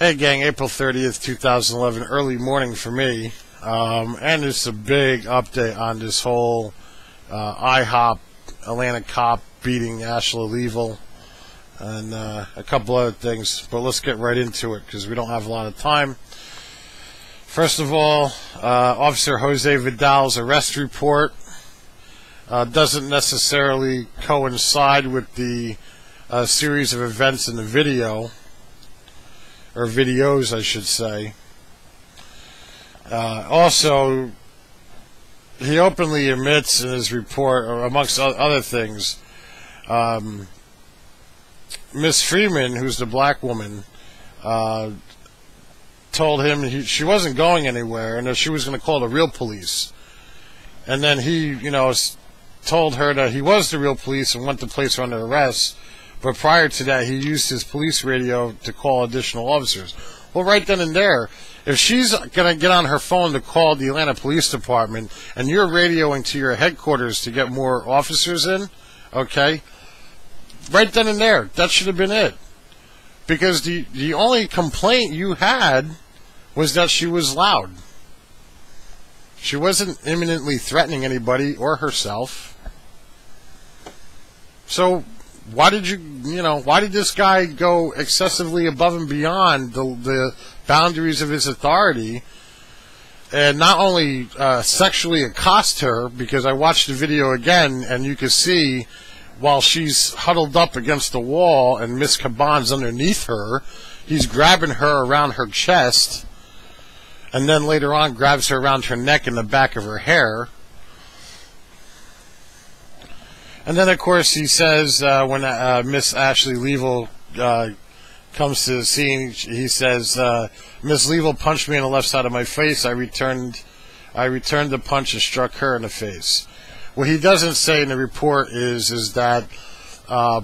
Hey gang, April 30th, 2011, early morning for me, and it's a big update on this whole IHOP Atlanta cop beating Ashley Leavell, and a couple other things, but let's get right into it because we don't have a lot of time. First of all, Officer Jose Vidal's arrest report doesn't necessarily coincide with the series of events in the video, or videos I should say. Also, he openly admits in his report, or amongst other things, Miss Freeman, who's the black woman, told him she wasn't going anywhere and that she was going to call the real police. And then he, told her that he was the real police and went to place her under arrest. But prior to that, he used his police radio to call additional officers. Well, right then and there, if she's going to get on her phone to call the Atlanta Police Department and you're radioing to your headquarters to get more officers in, okay, right then and there, that should have been it. Because the only complaint you had was that she was loud. She wasn't imminently threatening anybody or herself. So why did why did this guy go excessively above and beyond the boundaries of his authority and not only sexually accost her? Because I watched the video again and you can see while she's huddled up against the wall and Miss Caban's underneath her, he's grabbing her around her chest and then later on grabs her around her neck and the back of her hair. And then, of course, he says when Miss Ashley Leavell comes to the scene, he says, Miss Leavell punched me in the left side of my face. I returned the punch and struck her in the face. What he doesn't say in the report is that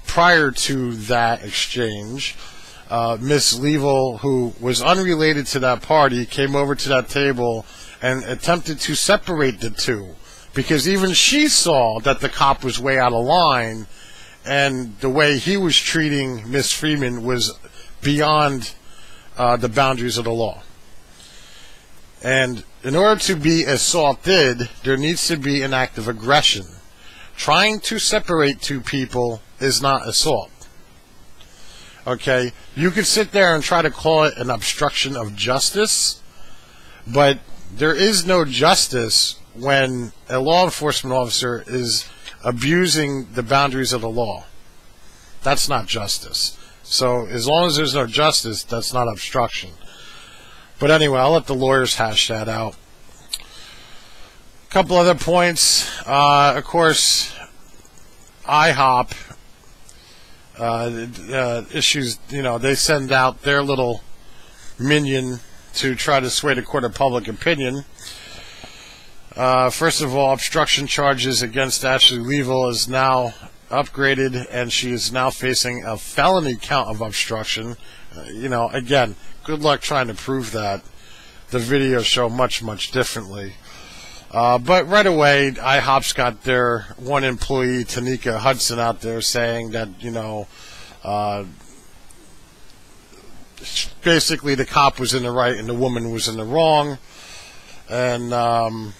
prior to that exchange, Miss Leavell, who was unrelated to that party, came over to that table and attempted to separate the two. Because even she saw that the cop was way out of line, and the way he was treating Miss Freeman was beyond the boundaries of the law. And in order to be assaulted, there needs to be an act of aggression. Trying to separate two people is not assault. Okay? You could sit there and try to call it an obstruction of justice, but there is no justice when a law enforcement officer is abusing the boundaries of the law. That's not justice. So as long as there's no justice, that's not obstruction. But anyway, I'll let the lawyers hash that out. A couple other points. Of course, IHOP issues, they send out their little minion to try to sway the court of public opinion. First of all, obstruction charges against Ashley Leavell is now upgraded, and she is now facing a felony count of obstruction. Again, good luck trying to prove that. The videos show much, much differently. But right away, IHOP's got their one employee, Tanika Hudson, out there saying that, basically the cop was in the right and the woman was in the wrong. And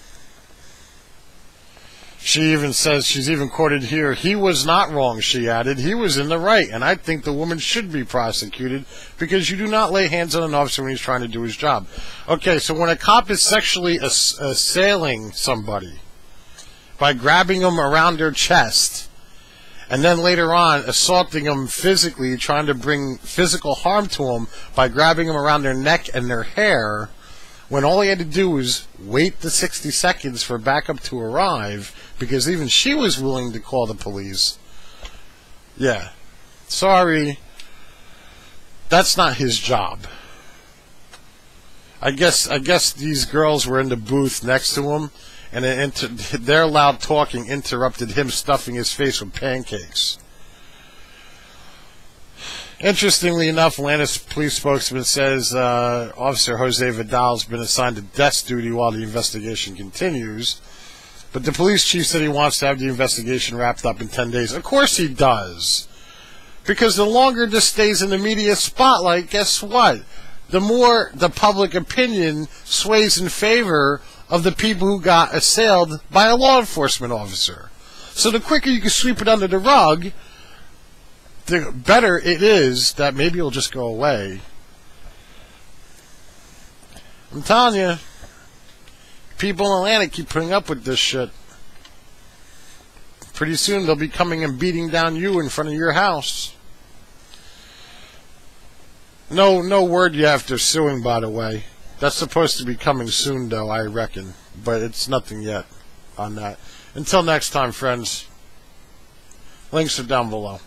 she even says, she's even quoted here, he was not wrong, she added. He was in the right, and I think the woman should be prosecuted because you do not lay hands on an officer when he's trying to do his job. Okay, so when a cop is sexually assailing somebody by grabbing them around their chest and then later on assaulting them physically, trying to bring physical harm to them by grabbing them around their neck and their hair, when all he had to do was wait the 60 seconds for backup to arrive, because even she was willing to call the police. Yeah. Sorry. That's not his job. I guess these girls were in the booth next to him, and their loud talking interrupted him stuffing his face with pancakes. Interestingly enough, Atlanta's police spokesman says Officer Jose Vidal has been assigned to desk duty while the investigation continues. But the police chief said he wants to have the investigation wrapped up in 10 days. Of course he does. Because the longer this stays in the media spotlight, guess what? the more the public opinion sways in favor of the people who got assailed by a law enforcement officer. So the quicker you can sweep it under the rug, the better it is that maybe it'll just go away. I'm telling you, people in Atlanta keep putting up with this shit. Pretty soon they'll be coming and beating down you in front of your house. No word yet after suing, by the way. That's supposed to be coming soon, though, I reckon. But it's nothing yet on that. Until next time, friends. Links are down below.